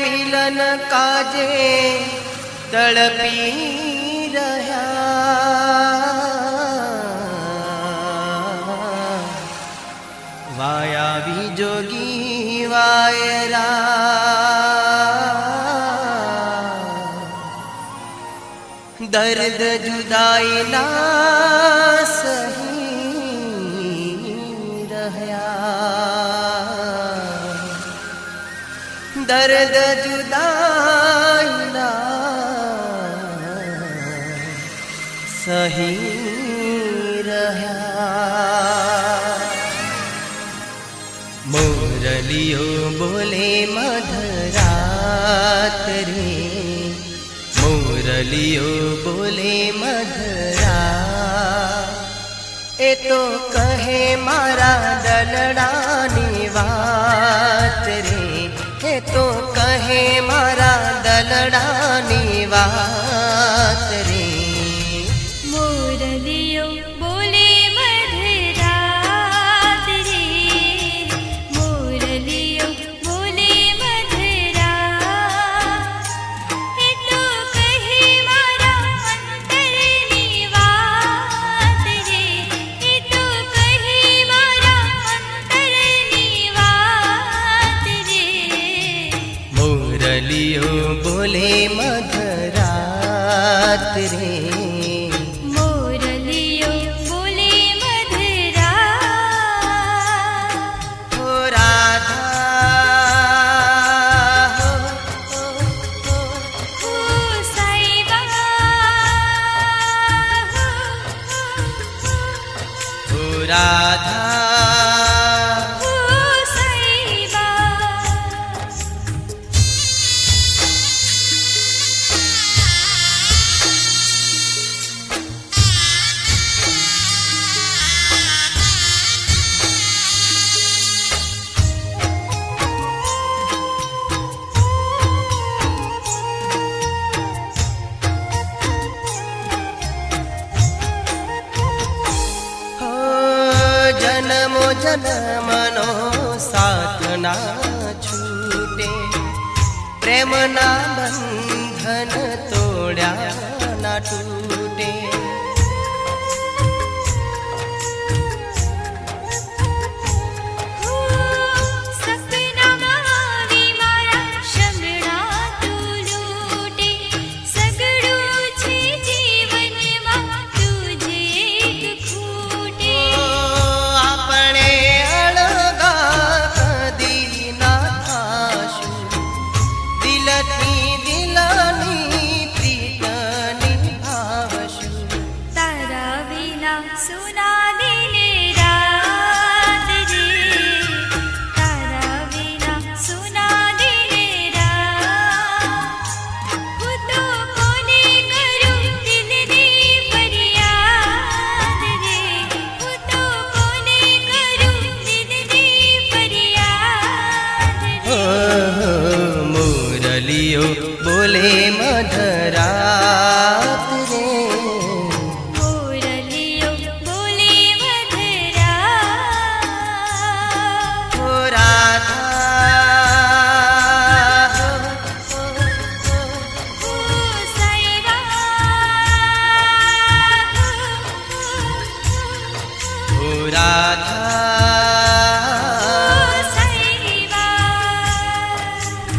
मिलन काजे तड़पी रहा वाया जोगी वायरा दर्द जुदाई ना सही रहा दर्द जुदाई ना सही रहा मुरलियो बोले मधरात रे मुरलियो बोले मधरा ए तो कहे मारा दलडानी वात रे ए तो कहे मारा दलडानी वात रे मुरलियो बोले मधरात रे मुरलियो बोले मधरा ए तो कहे मारा अंतरनी वात रे ए तो कहे मारा अंतरनी वात रे मुरलियो बोले मधरात रे मुरलियो बोले मधरा हो राधा हो साईबा हो राधा हो साईबा हो जन्मो जन्मनो साथ ना छूटे प्रेम ना बंधन तोड्या ना तूटे हो सपना मावी मारा शमड़ा तू लूटे सगळું છે જીવનમાં તુજે એક ખૂટે આપણે અળગા કદી ના થાશું દિલથી દિલની પ્રીત નિભાવશું તારા વિના સુના દિને રાત રે તારા વિના સુના દિને રાત હું તો કોને કરું દિલની ફરિયાદ રે હું તો કોને કરું દિલની ફરિયાદ हो રે मुरलियो बोले मधरात रे मुरलियो बोले मधरा हो राधा हो साईबा हो राधा हो साईबा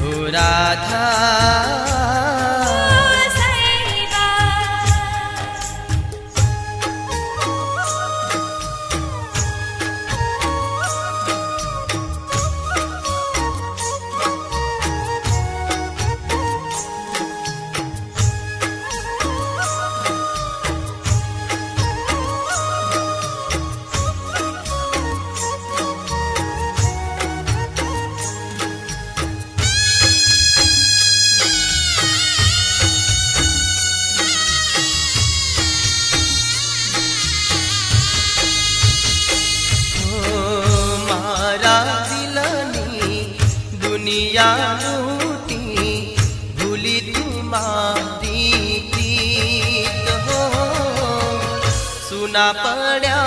हो राधा हो साईबा हो मारा दिलनी दुनिया लूटी भूली तुम्हारी प्रीत हो सुना पड़ा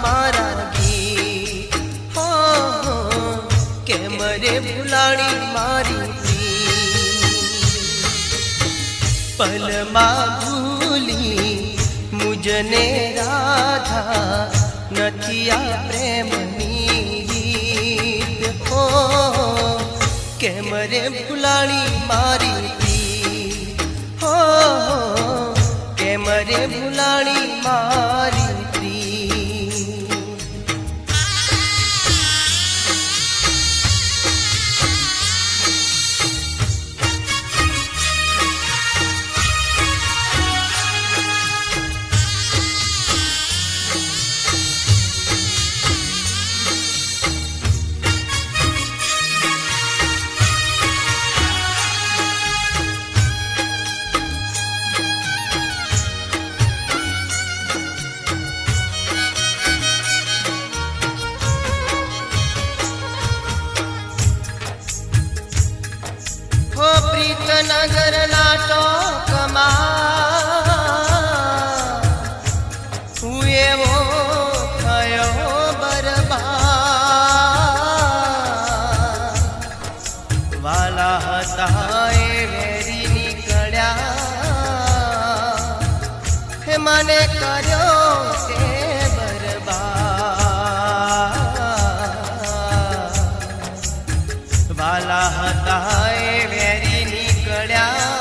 मारा गीत हो के मरे भुलाड़ी मारी प्रीत પળમાં ભૂલી મુજને રાધા નથી આ પ્રેમની રીત હો કેમ રે ભૂલાણી મારી પ્રીત હો કેમ રે ભૂલાણી મારી પ્રીત હો પ્રીત નગર નાટકમાં હું એવો થયો બરબાદ વાલા હતા એ વેરી નીકળ્યા હે મને કર્યો તે બરબાદ વાલા હતા એ વેરી નીકળ્યા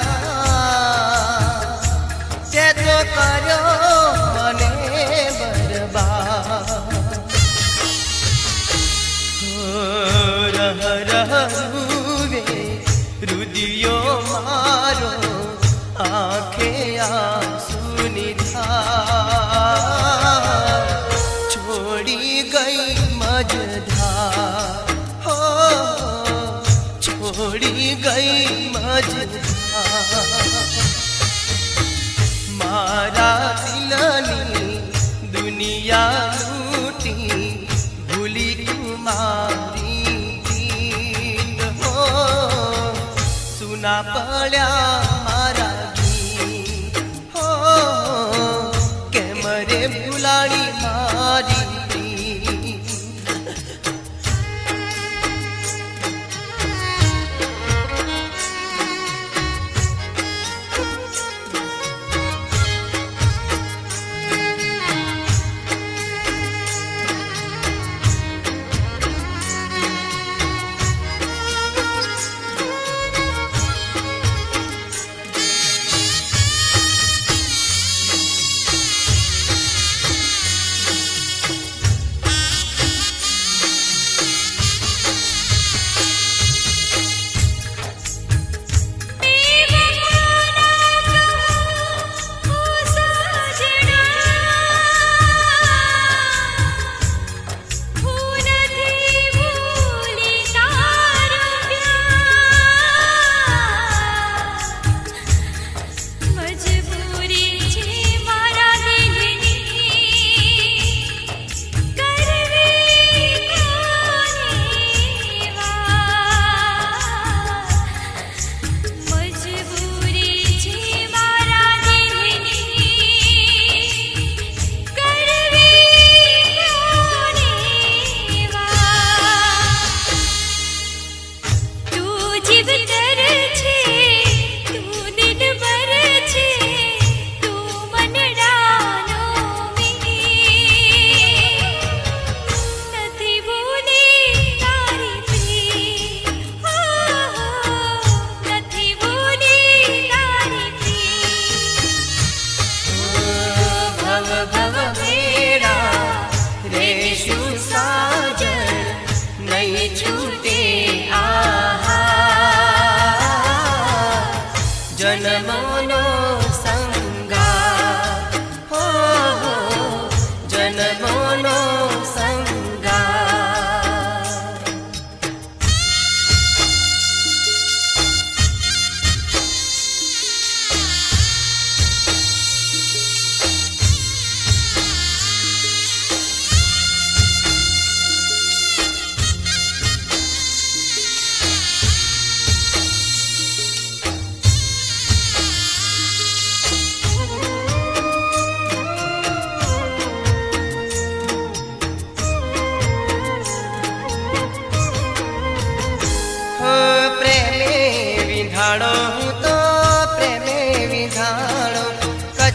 તે તો કર્યો મને બરબાદ રહ રહ રૂવે રુદિયો મારો આંખે આંસુની ધાર છોડી ગઈ મજધાર હો છોડી ગઈ મજધાર મારા દિલની દુનિયા લૂટી ભૂલી તું મારી પ્રીત હો સુના પડ્યા મારા ગીત હો કેમ રે ભૂલાણી મારી પ્રીત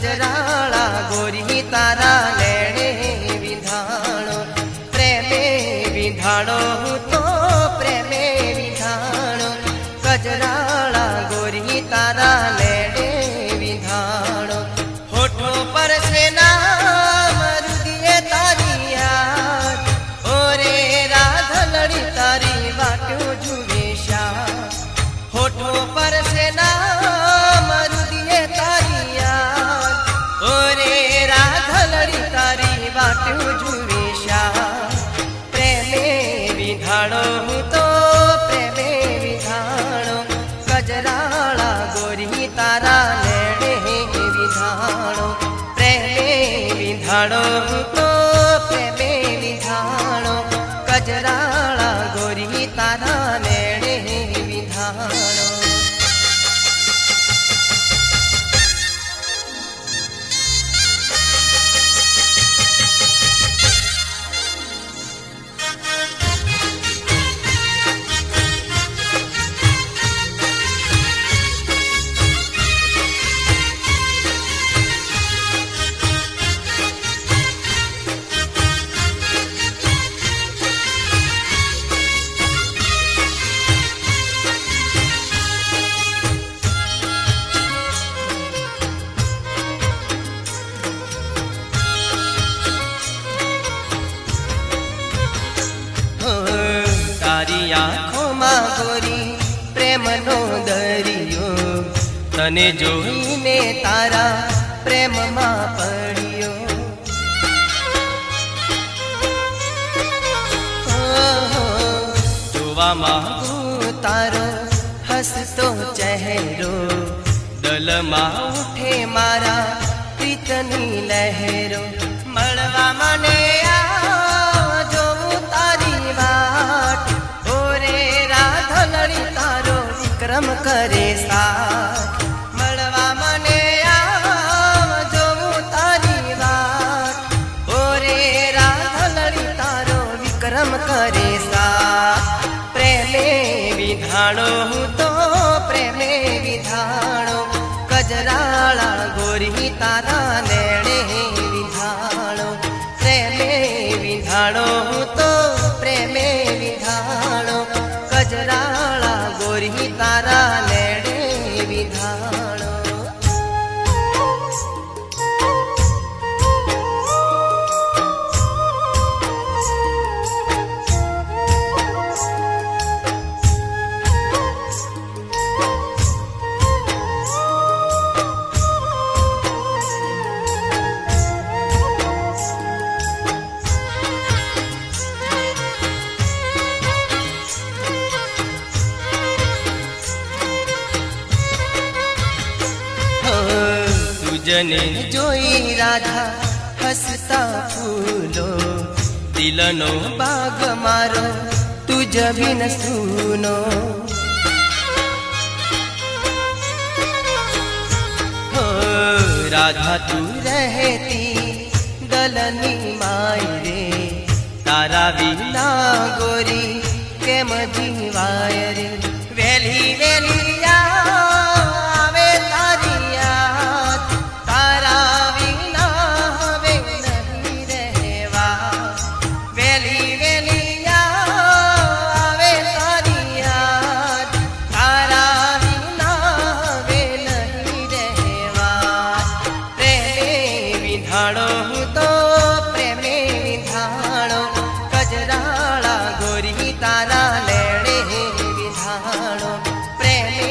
ગજરાળા ગોરી તારા લેણે વિધાણો, પ્રેમે વિધાણો હું તો પ્રેમે વિધાણો, ગજરાળા ગોરી તારા લેણે વિધાણો. હોઠો પર છે નામ રુદિયે તારી યાદ, ઓરે રાધલડી તારી વાટ્યો જુએ શ્યામ. હોઠો પર છે નામ રુદિયે તારી યાદ, ઓરે રાધલડી તારી વાટ્યો જુએ શ્યામ. પ્રેમે વિધાણો હું તો પ્રેમે વિધાણો, ગજરાળા ગોરી તારા લેણે વિધાણો, પ્રેમે વિધાણો હું તો પ્રેમે વિધાણો, ગજરાળા ગોરી તારા લેણે વિધાણો. તારી આંખોમાં ગોરી પ્રેમનો દરિયો, તને જોઈને તારા પ્રેમમાં પડ્યો. જોવા માંગુ તારો હસતો ચહેરો, દલમાં ઉઠે મારા પ્રીતની લહેરો. મળવા મને જોઉં તારી વાટ, ઓરે રાધલડી તારો વિક્રમ કરે સાથ. મળવા મને જોઉં તારી વાટ, ઓરે રાધલડી તારો વિક્રમ કરે સાથ. પ્રેમે વિધાણો હું તો પ્રેમે વિધાણો, ગજરાળા ગોરી તારા લેણે વિધાણો, પ્રેમે વિધાણો હું તો પ્રેમે વિધાણો, ગજરાળા ગોરી તારા લેણે વિધાણો. તુજને જોઈ રાધા હસતા ફૂલો, દિલનો બાગ મારો તુજ બિન સૂનો. રાધા તું રહેતી દલની માય રે, તારા વિના ગોરી કેમ જીવાય રે. વેલી વેલી આવે તારી યાદ, તારા વિના હવે નહીં રહેવા. વેલી વેલી આવે તારી યાદ, તારા વિના હવે નહીં રહેવા. પ્રેમે વિધાણો હું તો પ્રેમે વિધાણો, ગજરાળા ગોરી તારા લેણે વિધાણો, પ્રેમે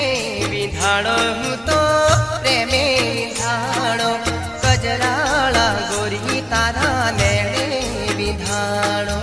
વિધાણો હું તો પ્રેમે વિધાણો, ગજરાળા ગોરી તારા લેણે વિધાણો.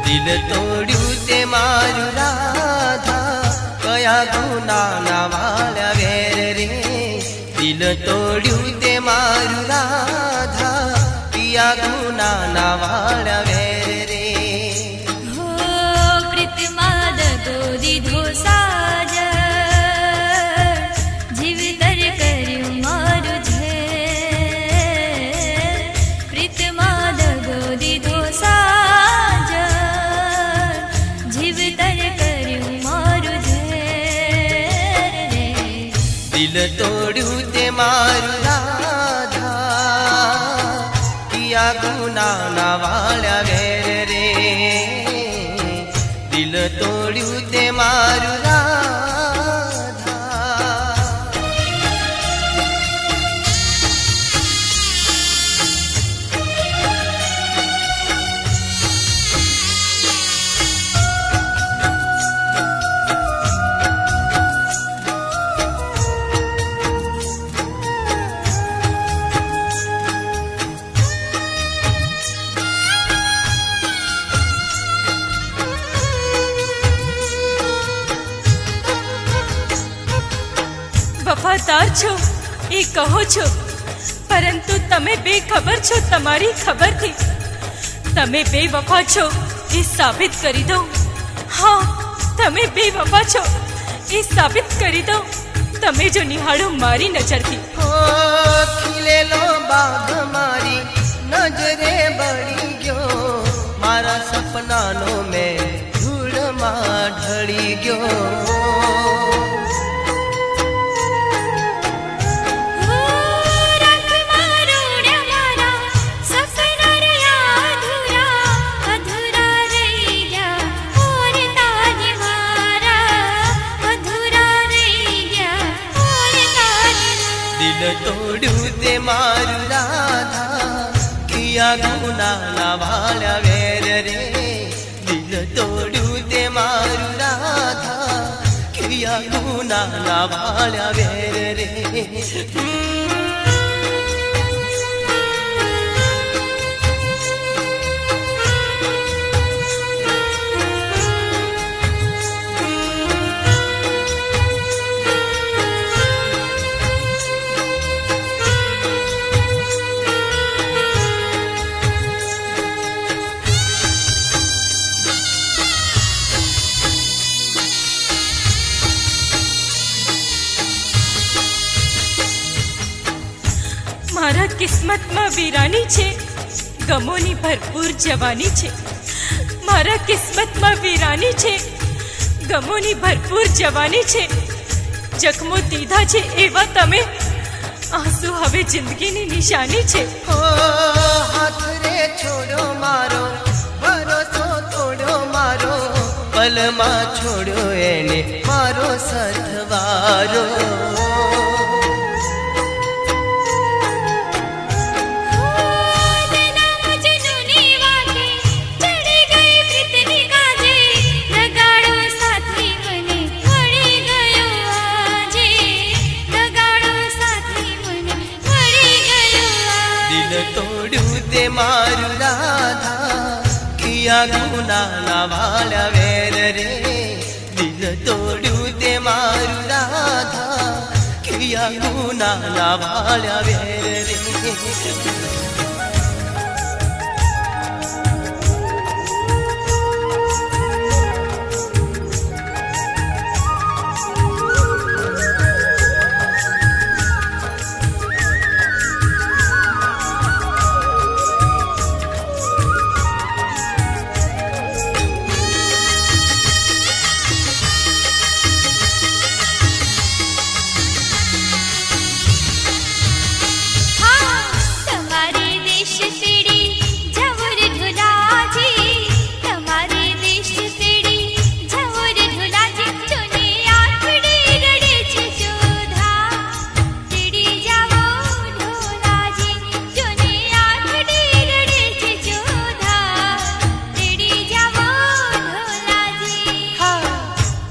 દિલ તોડ્યું તે મારું રાધા, કયા ગુનાના વાળા વેર રે. દિલ તોડ્યું તે મારું રાધા, વાળ્યા વેર રે દિલ તોડ્યું તે મારું રાધા વફાદાર છો એ કહો છો, પરંતુ તમે બેખબર છો તમારી ખબરથી. તમે બેવફા છો એ સાબિત કરી દો. હા, તમે બેવફા છો એ સાબિત કરી દો. તમે જો નિહાળો મારી નજરથી. ઓ ખીલેલો બાગ મારી નજરે બળી ગયો મારા સપનાનો મેં ધૂળમાં ઢળી ગયો તોડ્યું તે મારું રાધા કિયા ગુના વાળ્યા વેર રે દિલ તોડ્યું તે મારું રાધા કિયા ગુના વાળ્યા વેર રે મારા કિસ્મતમાં વીરાની છે, ગમોની ભરપૂર જવાની છે. મારા કિસ્મતમાં વીરાની છે, ગમોની ભરપૂર જવાની છે. જખમો દીધા છે એવા તમે, આંસુ હવે જિંદગીની નિશાની છે. ઓ હાથ રે છોડો મારો ભરોસો તોડો મારો પલમાં છોડ્યો એને મારો સથવારો તોડ્યું તે મારું રાધા કિયા ગુના વાળ્યા વેર રે દિલ તોડ્યું તે મારું રાધા કિયા ગુના વાળ્યા વેર રે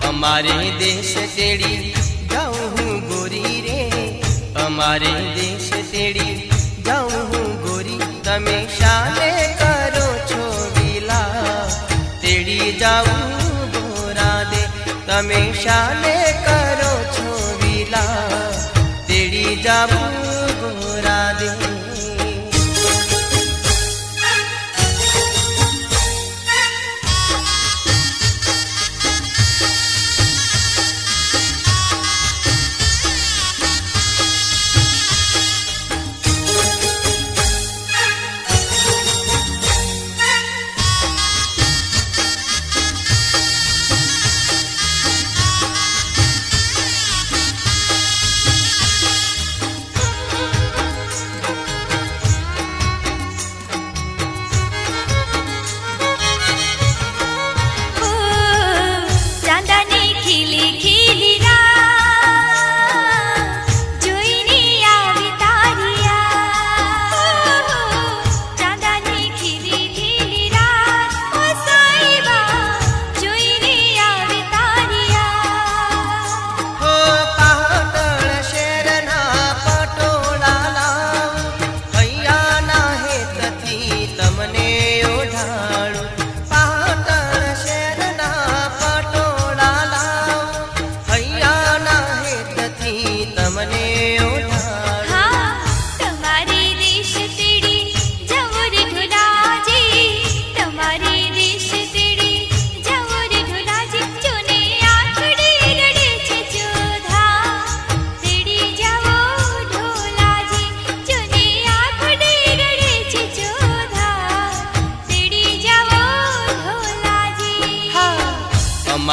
અમારે દેશ તેડી જાઉં હું ગોરી રે અમારે દેશ તેડી જાઉં હું ગોરી તમે શાને કરો છો વિલા તેડી જાઉં ગોરા દે તમે શાને કરો છો વિલા તેડી જાઉં ગોરા દે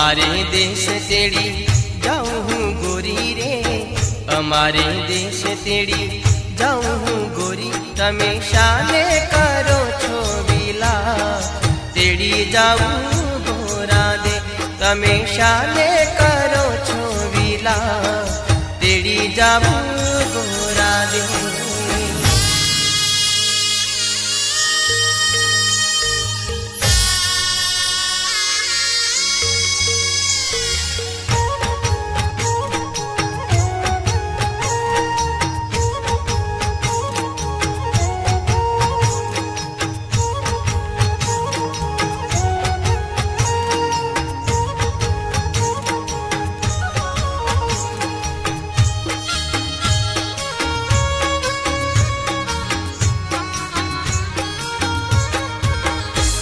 અમારે દેશ તેડી જાઉં હું ગોરી રે, અમારે દેશ તેડી જાઉં હું ગોરી, તમે શાને કરો છો વિલા, તેડી જાઉં ગોરા દે, તમે શાને કરો છો વિલા, તેડી જાઉં ગોરા દે.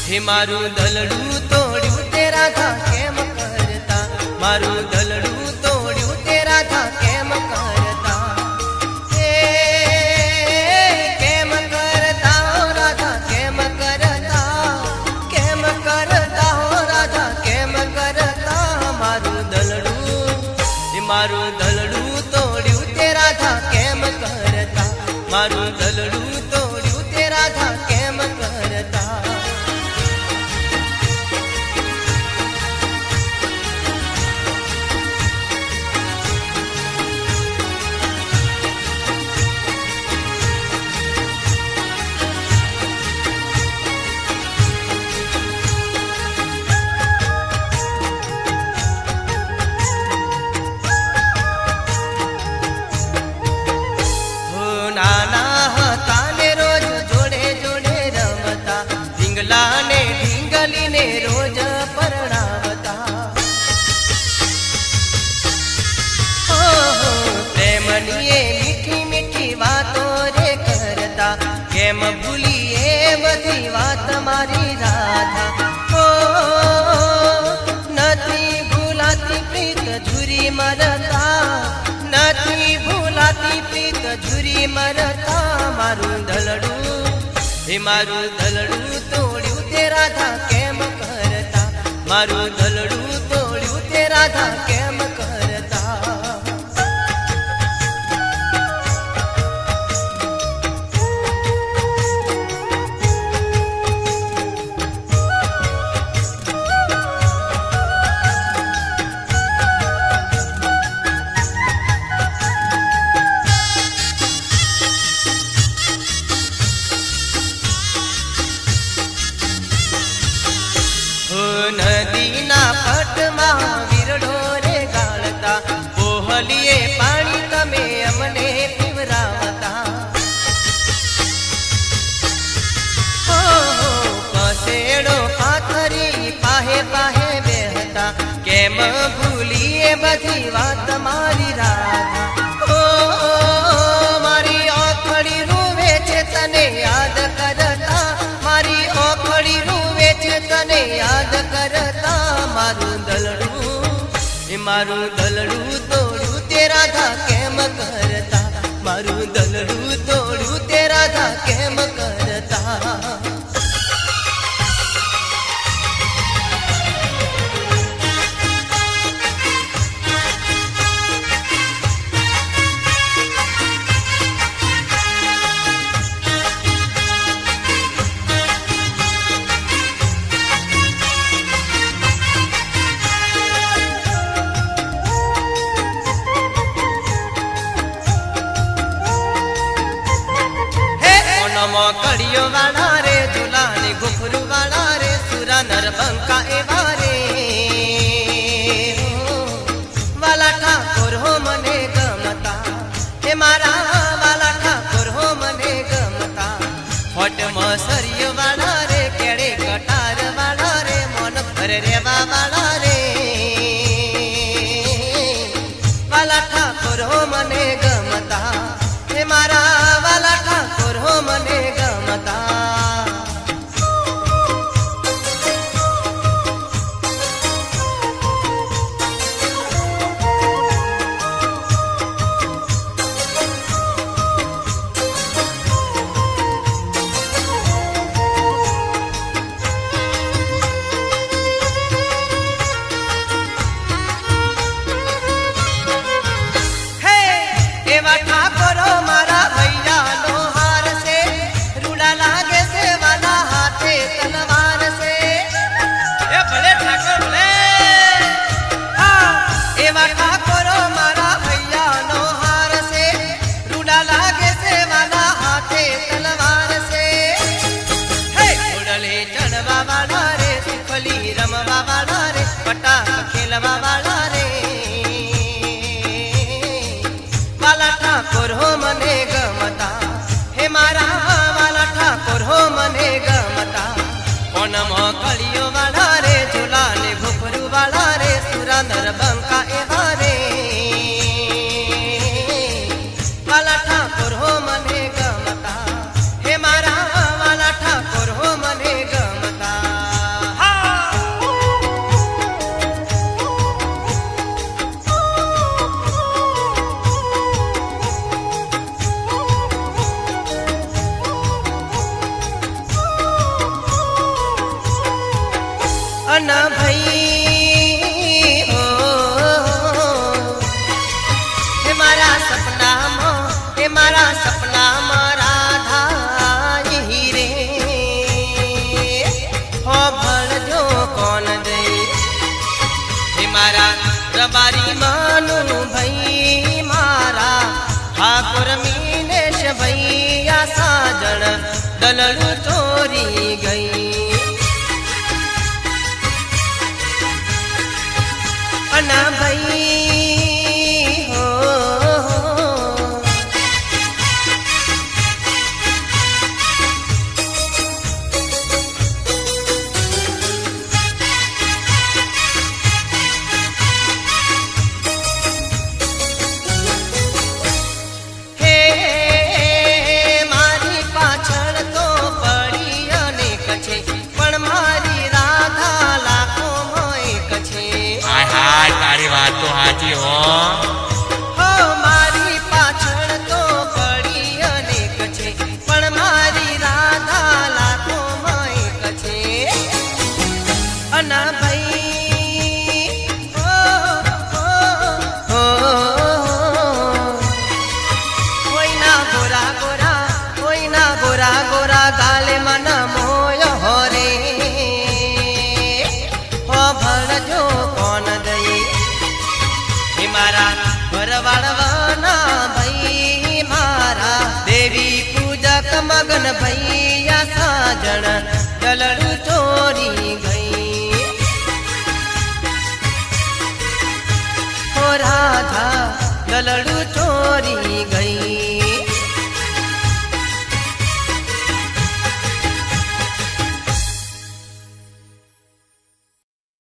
હે મારું દલડું તોડ્યું તે રાધા કેમ કરતા, મારું દલડું તોડ્યું તે રાધા કેમ કરતા, હે કેમ કરતા હો રાધા કેમ કરતા, કેમ કરતા હો રાધા કેમ કરતા, મારું દલડું હે મારું દલડું તોડ્યું તે રાધા કેમ કરતા, મારું દલડું તોડ્યું તે રાધા કેમ કરતા. નાના હતા ને રોજ જોડે જોડે રમતા, ઢીંગલા ને ઢીંગલી ને રોજ પરણાવતા, પ્રેમની એ મીઠી મીઠી વાતો રે કરતા, કેમ ભૂલીએ બધી વાત મારી રાધા, નથી ભૂલાતી પ્રીત ઝુરી મરતા, નથી ભૂલાતી પ્રીત ઝુરી મરતા, મારું દલડું હે મારું દલડું તોડ્યું તે રાધા કેમ કરતા, મારું દલડું તોડ્યું તે રાધા કેમ કરતા. નદીના પટમાં વીરડો રે ગાળતા, પોહલીએ પાણી તમે અમને પીવરાવતા, પસેડો પાથરી પાહે પાહે બેહતા, કેમ ભૂલીએ બધી વાત મારી રાધા, મારી ઓખડી રૂવે છે તને યાદ કરતા, મારી ઓખડી રૂવે છે તને યાદ કરતા, મારું દલડું એ મારું દલડું તોડ્યું તે રાધા કેમ કરતા, મારું દલડું તોડ્યું તે રાધા કેમ કરતા. કડિયો વાળા રે ઝુલાની ઘુઘરું વાળા રે, સુરા નરબંકા એવા રે, વાલા ઠાકોર હો મને ગમતા, હે મારા વાલા ઠાકોર હો મને ગમતા, હોટ મસરિયો વાળા રે, કેળે કટાર વાળા રે, મોન ભર રેવા વાળા રે, વાલા ઠાકોર હો મને ગમતા, હે મારા વાલા ઠાકોર હો મને ગમતા. મળવા વાળા રે વાલા ઠાકોર હો મને ગમતા હે મારા વાલા ઠાકોર હો મને ગમતા કોણમાં કળીઓ વાળા રે ઝૂલા ને ભૂપરું વાળા રે સુરાંદર બંકા એવા રે વાલા ઠાકોર હો મને ગમતા હે મારા વાલા ઠાકોર હો મને ગમતા અન ભાઈ હો હે મારા સપનામાં રાધા રે હો ભળજો કોણ દે હે મારા રબારી માનું ભાઈ મારા ઠાકોર મીનેશ ભૈયા સાજણ દલડું ચોરી ગઈ અના ભાઈ હો હે મારી પાછળ તો પડી અનેક છે પણ મારી રાધા લાખોમાં એક છે તારી વાત તો સાચી હો હો મારી પાછળ તો પડી અનેક છે પણ મારી રાધા લાખોમાં એક છે અના ભાઈ હો કોઈના ગોરા ગોરા ગાલે મન મોય હો રે હો ભળજો કોણ દઈ હે મારા ભરવાડવાના ભાઈ મારા દેવી પૂજક મગન ભૈયા સાજણ દલડું ચોરી ગઈ હો રાધા દલડું